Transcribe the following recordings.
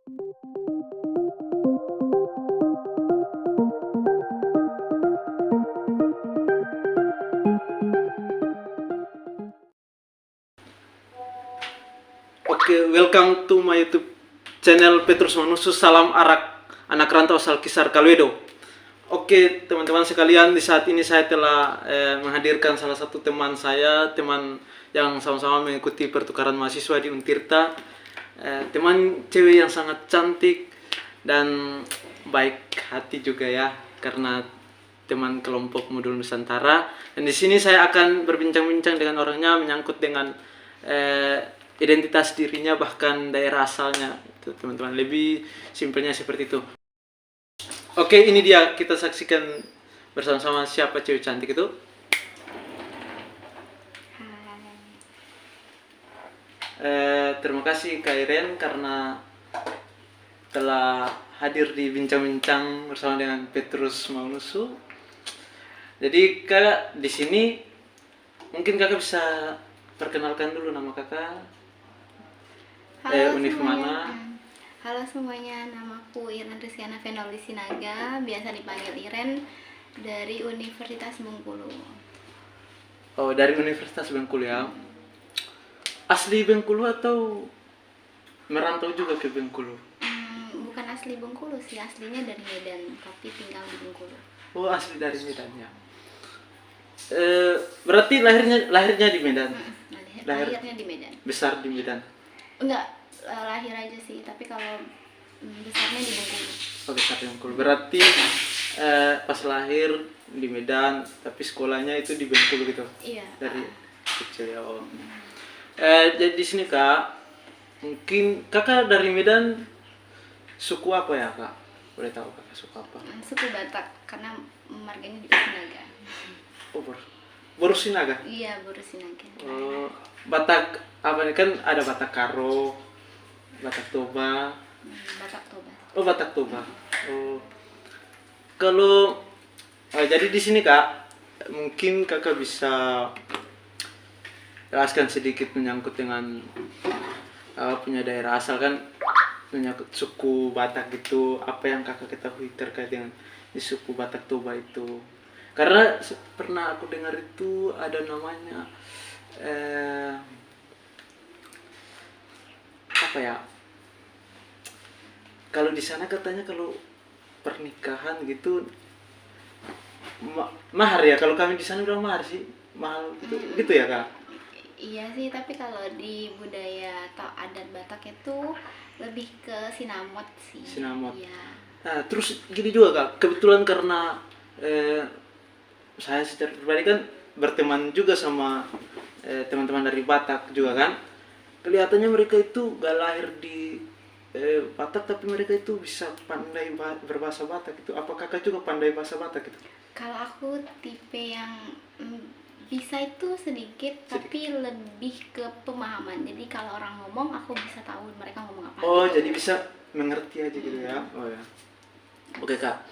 Oke, welcome to my YouTube channel Petrus Manusus. Salam arak anak rantau asal Kisar Kalwedo. Oke, teman-teman sekalian, di saat ini saya telah menghadirkan salah satu teman saya, teman yang sama-sama mengikuti pertukaran mahasiswa di Untirta. Teman cewek yang sangat cantik dan baik hati juga ya, karena teman kelompok Modul Nusantara. Dan di sini saya akan berbincang-bincang dengan orangnya menyangkut dengan identitas dirinya, bahkan daerah asalnya, teman-teman. Lebih simpelnya seperti itu. Oke, ini dia, kita saksikan bersama-sama siapa cewek cantik itu. Terima kasih Kak Iren karena telah hadir di bincang-bincang bersama dengan Petrus Manusu. Jadi Kak, di sini mungkin Kakak bisa perkenalkan dulu nama Kakak. Univ mana? Halo semuanya, namaku Iren Rizkyana Fenoli Sinaga, biasa dipanggil Iren, dari Universitas Bengkulu. Oh, dari Universitas Bengkulu ya. Asli Bengkulu atau merantau juga ke Bengkulu? Bukan asli Bengkulu sih, aslinya dari Medan, tapi tinggal di Bengkulu. Oh, asli dari Medan ya. Berarti lahirnya di Medan? Lahirnya di Medan. Besar di Medan? Enggak, lahir aja sih, tapi kalau besarnya di Bengkulu. Oh, besar di Bengkulu. Berarti pas lahir di Medan, tapi sekolahnya itu di Bengkulu gitu? Iya. Dari kecil ya. Oh. Jadi di sini Kak, mungkin Kakak dari Medan suku apa ya Kak? Boleh tahu Kakak suku apa? Suku Batak, karena marganya di Sinaga. Oh, Boru Sinaga? Iya, Boru Sinaga. Oh, Batak apa nih, kan ada Batak Karo, Batak Toba. Batak Toba. Oh, Batak Toba. Oh. Kalau jadi di sini Kak, mungkin Kakak bisa jelaskan sedikit menyangkut dengan punya daerah asal, kan menyangkut suku Batak gitu, apa yang Kakak ketahui terkait dengan di suku Batak Toba itu. Karena pernah aku dengar itu ada namanya apa ya? Kalau di sana katanya kalau pernikahan gitu mahar ya. Kalau kami di sana bilang mahar sih, mahal gitu. Gitu ya Kak? Iya sih, tapi kalau di budaya atau adat Batak itu lebih ke sinamot sih. Sinamot. Iya. Nah, terus gini juga Kak, kebetulan karena saya secara pribadi kan berteman juga sama teman-teman dari Batak juga kan. Kelihatannya mereka itu gak lahir di Batak, tapi mereka itu bisa pandai berbahasa Batak itu. Apakah Kakak juga pandai bahasa Batak itu? Kalau aku tipe yang bisa itu sedikit, tapi lebih ke pemahaman. Jadi kalau orang ngomong, aku bisa tahu mereka ngomong apa. Oh, gitu. jadi bisa mengerti aja gitu ya. Oh ya. Oke Kak.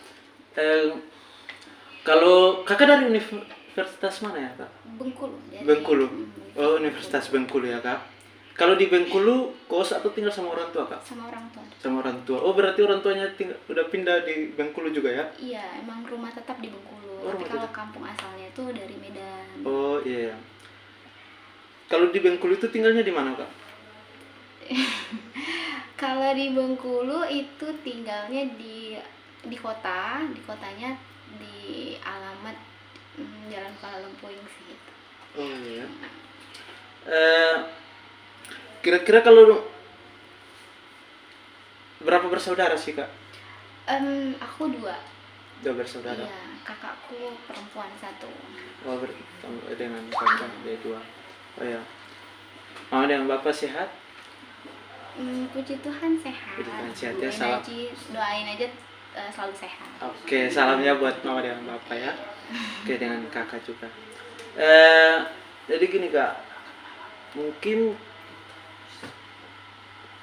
Kalau Kakak dari universitas mana ya Kak? Bengkulu. Bengkulu. Oh, Universitas Bengkulu ya Kak. Kalau di Bengkulu kos atau tinggal sama orang tua Kak? Sama orang tua. Sama orang tua. Oh, berarti orang tuanya udah pindah di Bengkulu juga ya? Iya, emang rumah tetap di Bengkulu. Oh, tapi kalau kampung asalnya itu dari Medan. Oh iya. Kalau di Bengkulu itu tinggalnya di mana Kak? Kalau di Bengkulu itu tinggalnya di kotanya di alamat Jalan Kuala Lempuing sih gitu. Oh iya. Kira-kira kalau berapa bersaudara sih Kak? Aku 2. 2 bersaudara. Iya, kakakku perempuan 1. Oh, bertemu dengan kakak dia 2. Oh ya. Mama dengan bapak sehat? Puji Tuhan sehat. Puji Tuhan sehat ya, salam. Doain aja selalu sehat. Oke, salamnya buat mama dengan bapak ya. Oke, dengan kakak juga. Jadi gini Kak, mungkin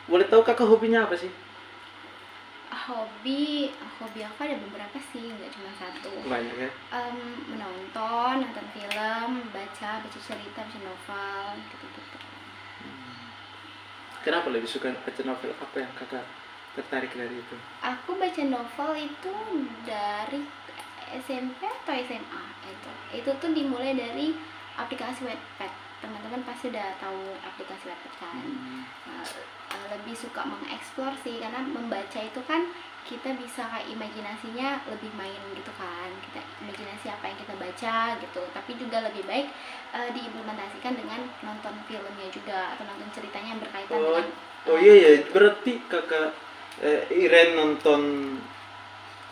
boleh tahu kakak hobinya apa sih? Hobi aku ada beberapa sih, nggak cuma satu. Banyak ya? Nonton film, baca cerita, baca novel gitu. Kenapa lebih suka baca novel? Apa yang kakak tertarik dari itu? Aku baca novel itu dari SMP atau SMA itu. Itu tuh dimulai dari aplikasi Wattpad. Teman-teman pasti udah tahu aplikasi Wattpad kan. Lebih suka mengeksplor sih, karena membaca itu kan kita bisa kayak imajinasinya lebih main gitu kan, kita imajinasi apa yang kita baca gitu. Tapi juga lebih baik diimplementasikan dengan nonton filmnya juga, atau nonton ceritanya yang berkaitan dengan iya ya, berarti kakak Iren nonton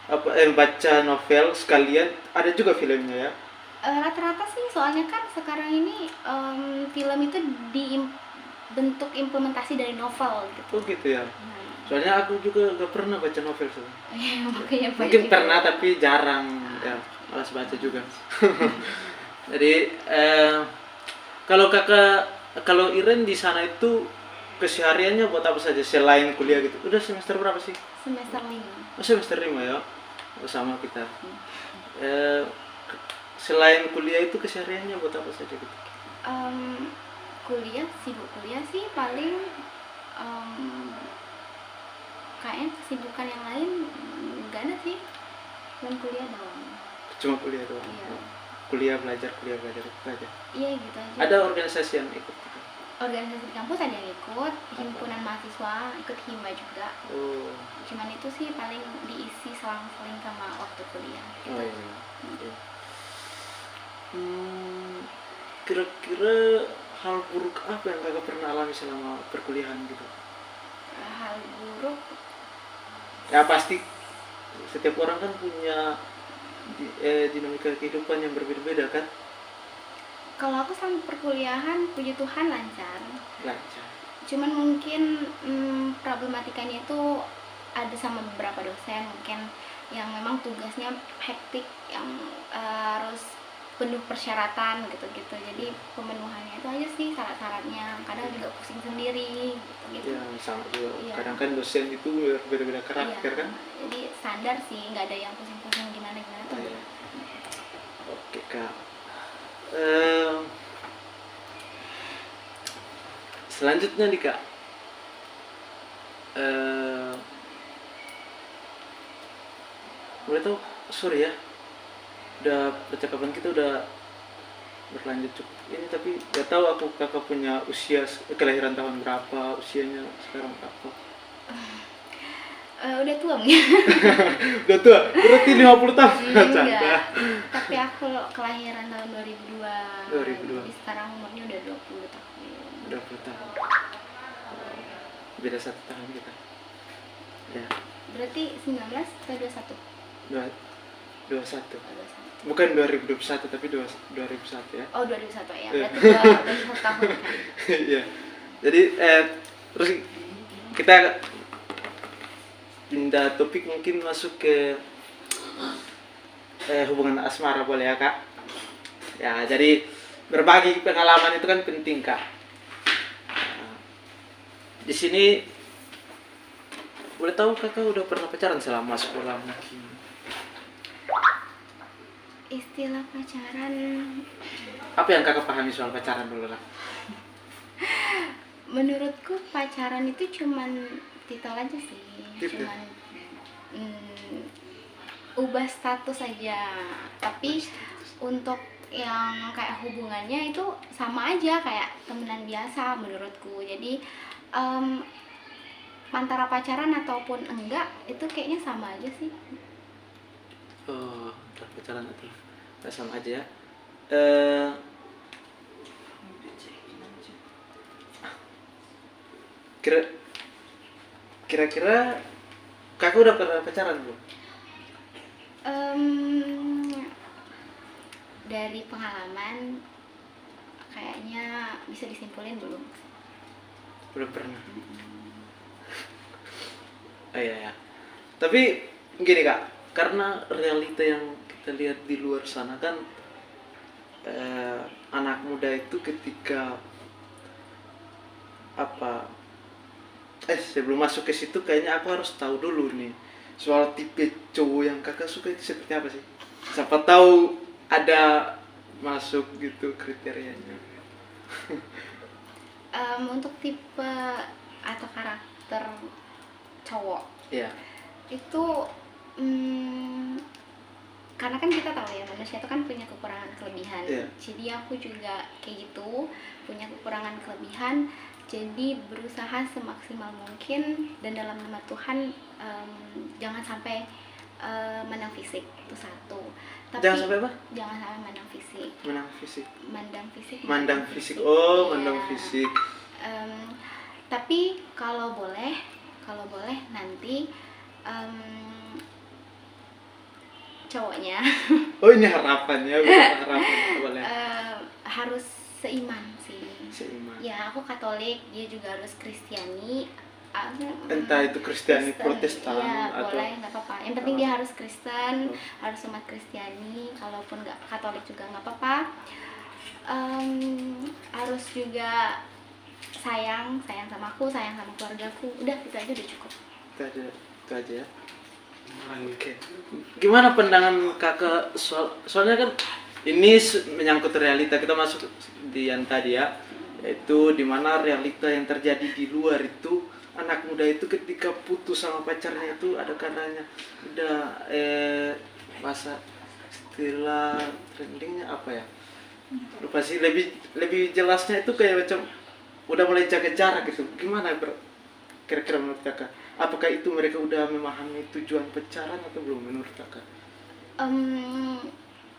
apa baca novel sekalian ada juga filmnya ya? Rata-rata sih, soalnya kan sekarang ini film itu bentuk implementasi dari novel gitu. Oh gitu ya. Soalnya aku juga gak pernah baca novel sebenarnya. Makanya Mungkin pernah tapi jarang ya, malas baca juga. Jadi kalau Iren di sana itu kesehariannya buat apa saja selain kuliah gitu? Udah semester berapa sih? Semester 5. Oh, semester 5 ya. Oh, sama kita. Selain kuliah itu kesehariannya buat apa saja gitu? Sibuk kuliah sih paling, kayaknya kesibukan yang lain enggak ada sih, dan kuliah doang. Cuma kuliah doang. Iya. Kuliah belajar itu aja. Iya gitu aja. Ada organisasi yang ikut gitu? Organisasi di kampus ada yang ikut, himpunan mahasiswa, ikut hima juga. Oh. Cuman itu sih paling diisi selang-seling sama waktu kuliah gitu. Oh iya. Iya. Kira-kira hal buruk apa yang kakak pernah alami selama perkuliahan gitu? Hal buruk, Ya pasti setiap orang kan punya dinamika kehidupan yang berbeda-beda kan? kalau aku selama perkuliahan puji Tuhan lancar. Lancar. Cuman mungkin problematikanya itu ada sama beberapa dosen mungkin yang memang tugasnya hektik, yang harus penuh persyaratan gitu-gitu. Jadi pemenuhannya itu aja sih syarat-syaratnya. Kadang juga pusing sendiri gitu. Ya sama juga. Iya. Kadang kan dosen itu berbeda-beda karakter kan? Jadi standar sih, nggak ada yang pusing-pusing gimana-gimana tuh. Iya. Oke kak. Selanjutnya nih kak, boleh tahu, sorry ya, udah percakapan kita udah berlanjut cukup ini, tapi gak tahu aku kakak punya usia kelahiran tahun berapa, usianya sekarang berapa? Udah tua mungkin. Udah tua, berarti 50 tahun. Enggak, tapi aku kelahiran tahun 2002. 2002. Jadi sekarang umurnya udah 20 tahun. 20 tahun. Beda 1 tahun kita. Ya. Berarti 19 atau 21? 21. 21. Bukan 2021 tapi 2001 ya. Oh, 2001 ya. Berarti 21 tahun kan. Iya. Jadi terus kita pindah topik, mungkin masuk ke hubungan asmara, boleh ya kak? Ya, jadi berbagi pengalaman itu kan penting kak. Di sini boleh tahu kakak udah pernah pacaran selama sekolah mungkin? Istilah pacaran, Apa yang kakak pahami soal pacaran dulu lah? menurutku pacaran itu cuman titel aja sih. Titel? Cuman ubah status aja. Tapi untuk yang kayak hubungannya itu sama aja kayak temenan biasa menurutku. Jadi antara pacaran ataupun enggak itu kayaknya sama aja sih. Oh, pacaran itu nggak sama aja ya. Kira-kira kakak udah pernah pacaran belum? Dari pengalaman kayaknya bisa disimpulin belum. Belum pernah. Oh iya ya. Tapi gini kak, karena realita yang kita lihat di luar sana kan, anak muda itu ketika sebelum masuk ke situ kayaknya aku harus tahu dulu nih soal tipe cowok yang kakak suka itu seperti apa sih? Siapa tahu ada masuk gitu kriterianya. Untuk tipe atau karakter cowok Iya. itu karena kan kita tahu ya manusia itu kan punya kekurangan kelebihan. Iya. Jadi aku juga kayak gitu, punya kekurangan kelebihan. Jadi berusaha semaksimal mungkin dan dalam nama Tuhan jangan sampai menang fisik, itu satu. Tapi Jangan sampai apa? jangan sampai menang fisik. Menang fisik. Mandang fisik. Mandang fisik. Oh, Iya. mandang fisik. Tapi kalau boleh nanti cowoknya Oh, ini harapannya, bukan harapan boleh. harus seiman sih. Seiman. Ya, aku Katolik, dia juga harus Kristiani. Entah itu Kristiani Kristen, Protestan iya, atau boleh, nggak apa-apa. Yang penting dia harus Kristen, harus umat Kristiani. Kalaupun nggak Katolik juga nggak apa-apa. Harus juga sayang sama aku, sayang sama keluargaku. Udah, itu aja udah cukup. Itu aja ya. Oke. Gimana pandangan kakak soalnya kan ini menyangkut realita, kita masuk di yang tadi ya, yaitu dimana realita yang terjadi di luar itu anak muda itu ketika putus sama pacarnya itu ada karenanya udah bahasa istilah trendingnya apa ya, lupa sih, lebih jelasnya itu kayak macam udah mulai jaga jarak gitu. Gimana kira-kira menurut kakak, apakah itu mereka udah memahami tujuan pacaran atau belum menurut kakak?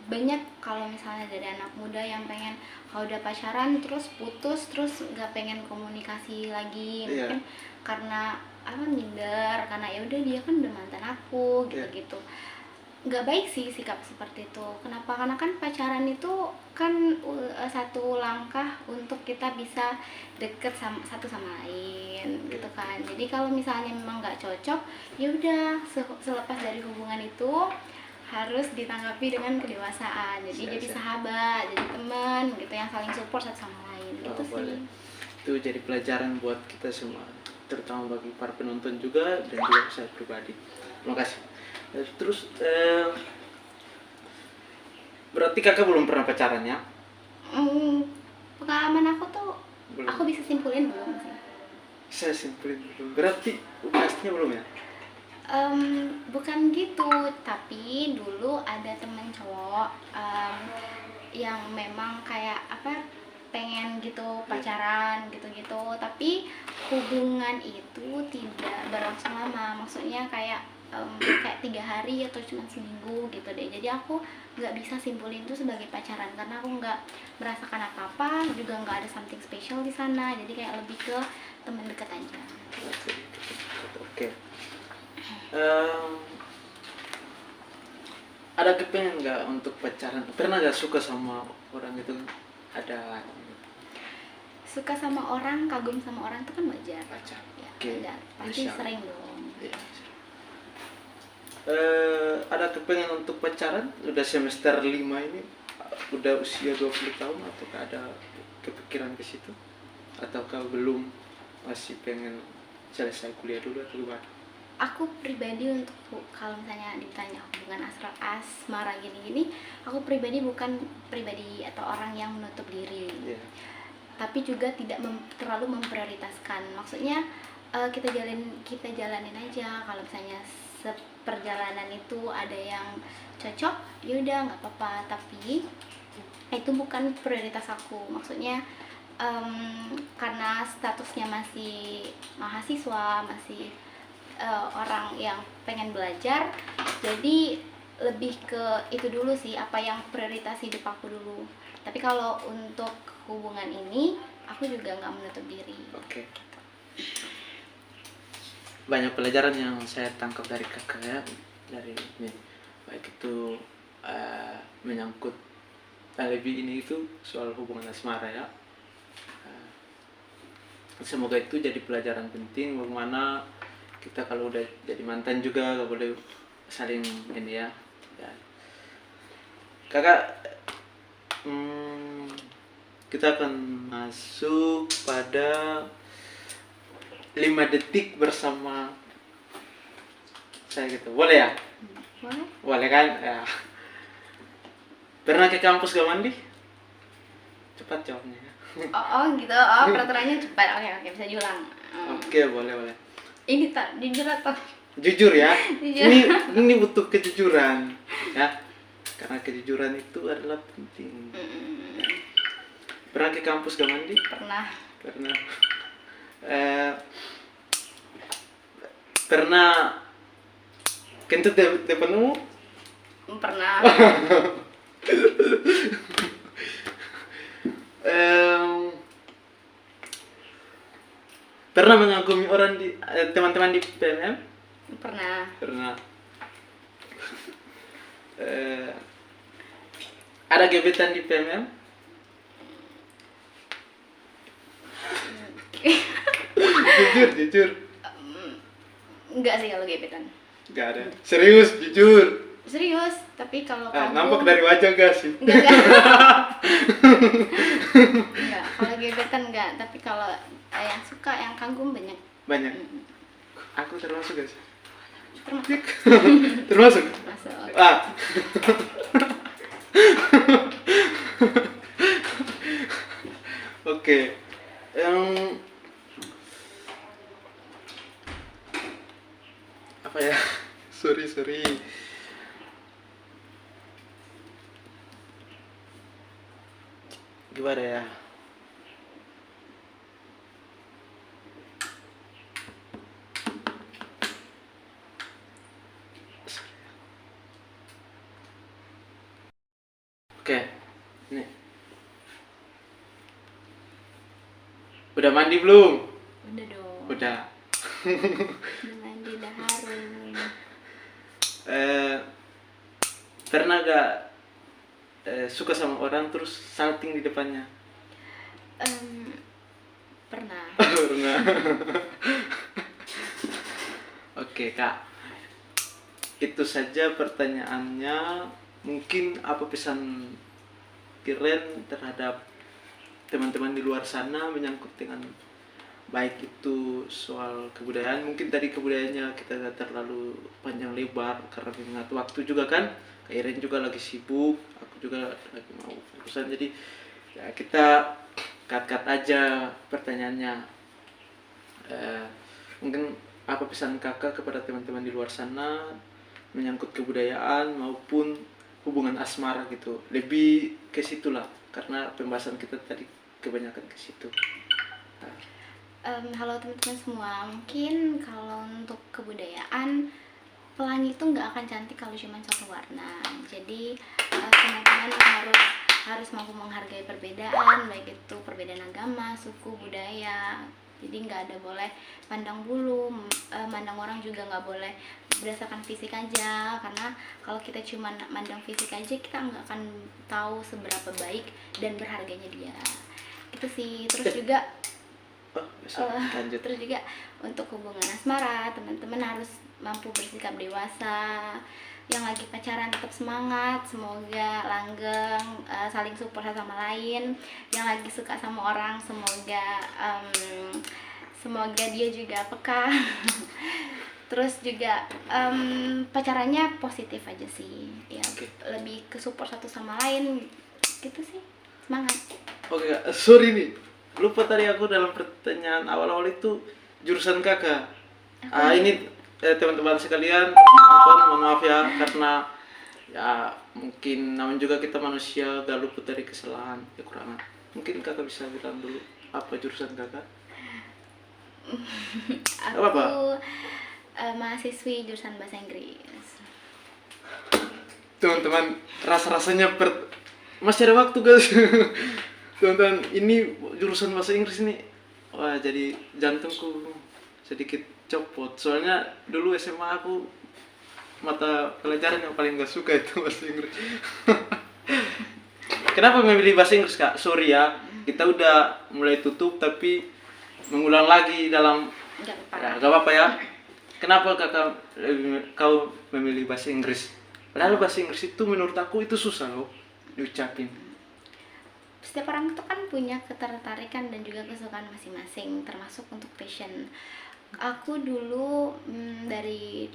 Banyak kalau misalnya dari anak muda yang pengen kalau udah pacaran terus putus terus nggak pengen komunikasi lagi. Iya. Mungkin karena minder, karena ya udah dia kan udah mantan aku Iya. gitu. Nggak baik sih sikap seperti itu. Kenapa? Karena kan pacaran itu kan satu langkah untuk kita bisa deket satu sama lain gitu kan. Jadi kalau misalnya memang nggak cocok, ya udah selepas dari hubungan itu harus ditanggapi dengan kedewasaan. Jadi sahabat, jadi teman gitu yang saling support satu sama lain. Gitu Boleh. sih. Itu jadi pelajaran buat kita semua, terutama bagi para penonton juga dan juga saya pribadi. Terima kasih. Terus berarti kakak belum pernah pacaran ya? Pengalaman aku tuh Belum. aku bisa simpulin belum sih. Saya simpulin belum. Berarti pastinya belum ya? Bukan gitu, tapi dulu ada temen cowok yang memang kayak pengen gitu pacaran gitu-gitu, tapi hubungan itu tidak berlangsung lama. Maksudnya kayak 3 hari atau cuma seminggu gitu deh. Jadi aku nggak bisa simpulin itu sebagai pacaran karena aku nggak merasakan apa-apa, juga nggak ada something special di sana. Jadi kayak lebih ke teman dekat aja. Oke. Ada kepengen nggak untuk pacaran? Pernah nggak suka sama orang itu? Ada Suka sama orang, kagum sama orang itu kan wajar. Ya, Oke. ada. Pasti Insya Allah. sering dong. Iya. Ada kepengen untuk pacaran? Udah semester 5 ini, udah usia 20 tahun, ataukah ada kepikiran ke situ? Ataukah belum, masih pengen selesai kuliah dulu atau gimana? Aku pribadi untuk kalau misalnya ditanya hubungan asmara gini-gini, aku pribadi bukan pribadi atau orang yang menutup diri. Iya. Tapi juga tidak terlalu memprioritaskan. Maksudnya kita jalanin aja. Kalau misalnya seperjalanan itu ada yang cocok, ya udah nggak apa-apa. Tapi itu bukan prioritas aku. Maksudnya karena statusnya masih mahasiswa, masih orang yang pengen belajar, jadi lebih ke itu dulu sih, apa yang prioritas hidup aku dulu. Tapi kalau untuk hubungan ini aku juga nggak menutup diri. Oke. Banyak pelajaran yang saya tangkap dari kakak ya, dari ini, baik itu menyangkut lebih ini itu soal hubungan asmara ya. Semoga itu jadi pelajaran penting bagaimana kita kalau udah jadi mantan juga gak boleh saling ini ya. Kakak, kita akan masuk pada 5 detik bersama saya gitu, boleh ya? Boleh? Boleh kan? Ya. Pernah ke kampus gak mandi? Cepat jawabnya ya. Oh gitu. Oh, peraturannya cepat. Oke, bisa diulang. Oke, boleh. Ini tak jujur atau Jujur ya. jujur? Ini butuh kejujuran ya. Karena kejujuran itu adalah penting. Pernah ke kampus gak mandi? Pernah. Pernah. Eh, pernah kentut depanmu? Pernah. Em, pernah mengagumi orang di teman-teman di PMM? Pernah. Pernah. Eh, ada gebetan di PMM? Jujur. Enggak sih kalau gebetan. Gak ada. Serius, jujur. Serius, tapi kalau kamu Nampak dari wajah gak sih? enggak. Enggak, kalau gebetan enggak, tapi kalau yang suka, yang kagum banyak. Banyak. Aku termasuk gak sih? Termasuk. Termasuk? Masuk. Oke. Apa ya? Sorry. Gimana ya? Oke. Nih. Udah mandi belum? Udah dong. Udah. Udah mandi, udah harum. Pernah gak suka sama orang terus salting di depannya? Pernah. Pernah. Oke kak, itu saja pertanyaannya. Mungkin apa pesan Kiren terhadap teman-teman di luar sana menyangkut dengan baik itu soal kebudayaan. Mungkin tadi kebudayaannya kita gak terlalu panjang lebar karena mengingat waktu juga kan. Kak Iren juga lagi sibuk, aku juga lagi mau urusan, jadi ya kita cut aja pertanyaannya. Mungkin apa pesan kakak kepada teman-teman di luar sana menyangkut kebudayaan maupun hubungan asmara gitu, lebih ke situ lah karena pembahasan kita tadi kebanyakan ke situ. Halo teman-teman semua, mungkin kalau untuk kebudayaan, pelangi itu nggak akan cantik kalau cuma satu warna. Jadi teman-teman harus mampu menghargai perbedaan, baik itu perbedaan agama, suku, budaya. Jadi nggak ada boleh pandang bulu, mandang orang juga nggak boleh berdasarkan fisik aja, karena kalau kita cuma mandang fisik aja kita nggak akan tahu seberapa baik dan berharganya dia. Itu sih. Terus juga terus juga untuk hubungan asmara, teman-teman harus mampu bersikap dewasa. Yang lagi pacaran tetap semangat, semoga langgeng, saling support satu sama lain. Yang lagi suka sama orang, semoga dia juga peka. Terus juga pacarannya positif aja sih ya, lebih ke support satu sama lain gitu sih, semangat. Oke kak, sorry nih, lupa tadi aku dalam pertanyaan awal-awal itu jurusan kakak. Ini teman-teman sekalian, mohon maaf ya karena ya mungkin namun juga kita manusia gak luput dari kesalahan, kekurangan. Mungkin kakak bisa bilang dulu apa jurusan kakak? Aku mahasiswi jurusan bahasa Inggris. Teman-teman, rasa-rasanya masih ada waktu guys. Teman-teman, ini jurusan bahasa Inggris nih, wah jadi jantungku sedikit copot. Soalnya dulu SMA aku mata pelajaran yang paling gak suka itu bahasa Inggris. Kenapa memilih bahasa Inggris kak? Sorry ya, kita udah mulai tutup tapi mengulang lagi dalam. Gak apa-apa ya. Kenapa kau memilih bahasa Inggris? Padahal bahasa Inggris itu menurut aku itu susah loh diucapin. Setiap orang itu kan punya ketertarikan dan juga kesukaan masing-masing, termasuk untuk passion. Aku dulu dari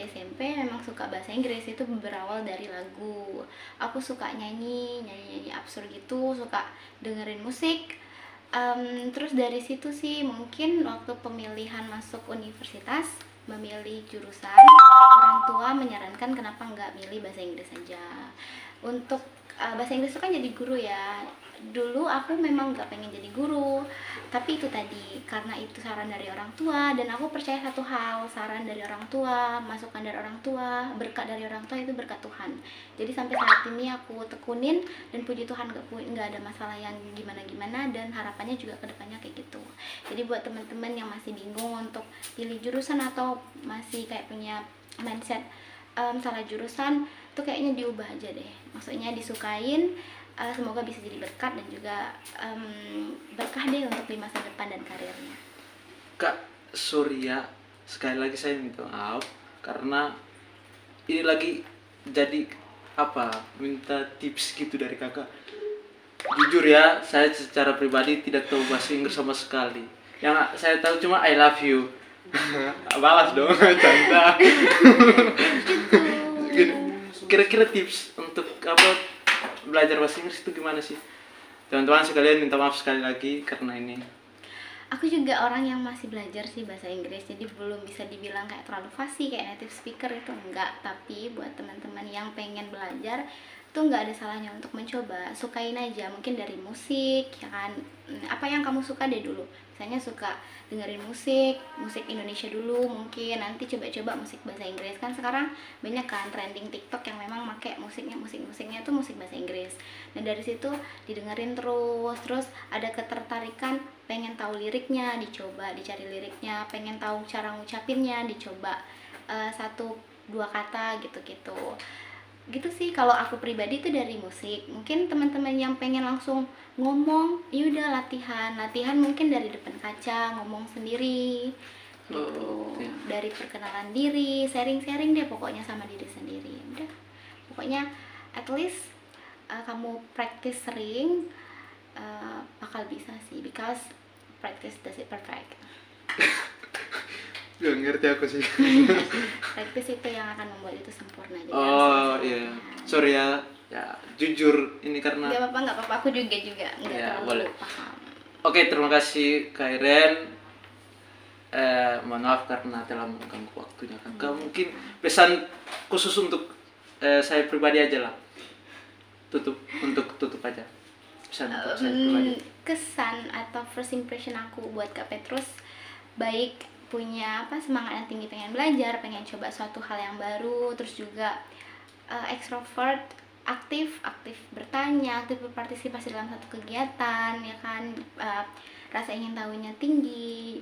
SMP memang suka bahasa Inggris. Itu berawal dari lagu. Aku suka nyanyi absurd gitu, suka dengerin musik. Terus dari situ sih mungkin waktu pemilihan masuk universitas, memilih jurusan, orang tua menyarankan kenapa nggak milih bahasa Inggris saja. Untuk bahasa Inggris itu kan jadi guru ya. Dulu aku memang nggak pengen jadi guru, tapi itu tadi karena itu saran dari orang tua, dan aku percaya satu hal, saran dari orang tua, masukan dari orang tua, berkat dari orang tua itu berkat Tuhan. Jadi sampai saat ini aku tekunin, dan puji Tuhan nggak ada masalah yang gimana-gimana, dan harapannya juga kedepannya kayak gitu. Jadi buat teman-teman yang masih bingung untuk pilih jurusan atau masih kayak punya mindset salah jurusan, tuh kayaknya diubah aja deh. Maksudnya disukain, semoga bisa jadi berkat dan juga berkah deh untuk di masa depan dan karirnya. Kak Surya, sekali lagi saya minta maaf karena ini lagi jadi minta tips gitu dari kakak. Jujur ya, saya secara pribadi tidak tahu bahasa Inggris sama sekali. Yang saya tahu cuma I love you. Balas dong, canda. Kira-kira tips untuk belajar bahasa Inggris itu gimana sih? Teman-teman sekalian, minta maaf sekali lagi karena ini. Aku juga orang yang masih belajar sih bahasa Inggris, jadi belum bisa dibilang kayak terlalu fasih kayak native speaker itu enggak. Tapi buat teman-teman yang pengen belajar tuh nggak ada salahnya untuk mencoba, sukain aja, mungkin dari musik ya kan, apa yang kamu suka deh dulu. Misalnya suka dengerin musik Indonesia dulu, mungkin nanti coba-coba musik bahasa Inggris. Kan sekarang banyak kan trending TikTok yang memang make musiknya tuh musik bahasa Inggris. Dan dari situ didengerin terus ada ketertarikan, pengen tahu liriknya, dicoba, dicari liriknya, pengen tahu cara ngucapinnya, dicoba satu dua kata gitu sih. Kalau aku pribadi itu dari musik. Mungkin teman-teman yang pengen langsung ngomong, yaudah latihan mungkin dari depan kaca, ngomong sendiri gitu. Dari perkenalan diri, sharing deh pokoknya sama diri sendiri. Udah, pokoknya at least kamu practice sering, bakal bisa sih, because practice does it perfect. Gak ngerti aku sih. Practice itu yang akan membuat itu sempurna. Jadi Iya. Sorry ya, jujur ini karena. Gak apa-apa, aku juga nggak Ya, terlalu boleh. paham. Oke, terima kasih Kak Iren. Mohon maaf karena telah mengganggu waktunya kakak. Mungkin pesan khusus untuk saya pribadi aja lah. Tutup aja. Pesan untuk saya pribadi. Kesan atau first impression aku buat Kak Petrus, baik punya semangat yang tinggi, pengen belajar, pengen coba suatu hal yang baru, terus juga extrovert, aktif bertanya, aktif berpartisipasi dalam satu kegiatan ya kan, rasa ingin tahunya tinggi.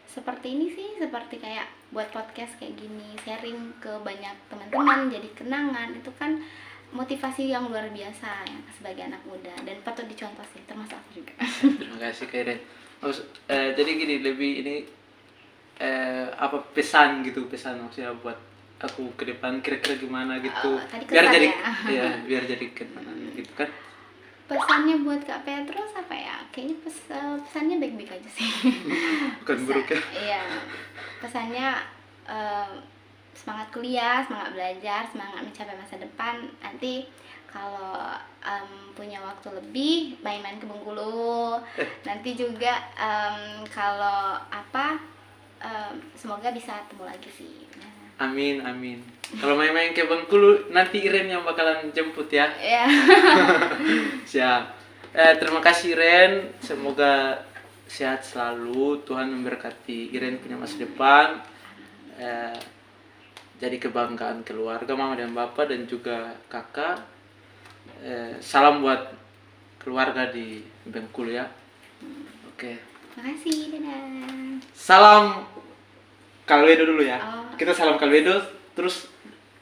Seperti ini sih, seperti kayak buat podcast kayak gini, sharing ke banyak teman-teman, jadi kenangan, itu kan motivasi yang luar biasa ya sebagai anak muda, dan patut dicontoh sih, termasuk aku juga. Terima kasih Kak Iren. Jadi gini, lebih ini pesan maksudnya buat aku ke depan kira-kira gimana gitu. Biar jadi ya, biar jadi kenangan gitu kan. Pesannya buat Kak Petrus apa ya? Kayaknya pesannya baik-baik aja sih. Bukan buruk ya. Iya. Pesannya semangat kuliah, semangat belajar, semangat mencapai masa depan. Nanti kalau punya waktu lebih, main-main ke Bengkulu. Nanti juga kalau semoga bisa ketemu lagi sih. Amin. Kalau main-main ke Bengkulu, nanti Iren yang bakalan jemput ya. Iya. Siap. Terima kasih Iren. Semoga sehat selalu. Tuhan memberkati Iren punya masa depan. Jadi kebanggaan keluarga, mama dan bapak dan juga kakak. Salam buat keluarga di Bengkulu ya. Oke. Makasih, dadah. Salam Kalwedo dulu ya. Oh. Kita salam Kalwedo terus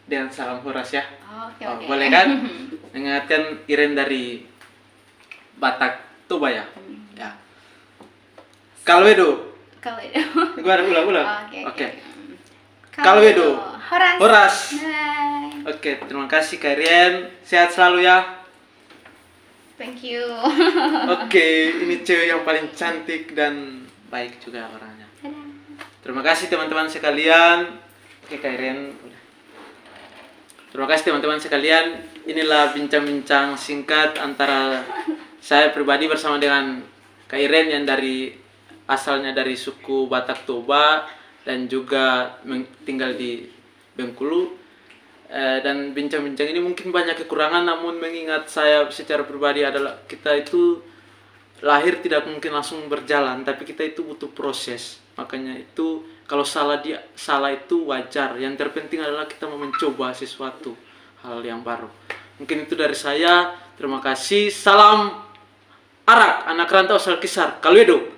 dengan salam Horas ya. Oke. Boleh kan? Mengingatkan Iren dari Batak Toba ya. Ya. Kalwedo. Gua ada ulang. Oke. Kalwedo. Horas. Bye. Oke, terima kasih Kak Iren. Sehat selalu ya. Thank you. Oke, ini cewek yang paling cantik dan baik juga orangnya. Dadah. Terima kasih teman-teman sekalian. Oke, Kak Iren. Terima kasih teman-teman sekalian. Inilah bincang-bincang singkat antara saya pribadi bersama dengan Kak Iren yang asalnya dari suku Batak Toba dan juga tinggal di Bengkulu. Dan bincang-bincang ini mungkin banyak kekurangan, namun mengingat saya secara pribadi adalah kita itu lahir tidak mungkin langsung berjalan, tapi kita itu butuh proses. Makanya itu kalau salah itu wajar. Yang terpenting adalah kita mau mencoba sesuatu hal yang baru. Mungkin itu dari saya. Terima kasih. Salam Arak, anak rantau asal Kisar Kalwedo.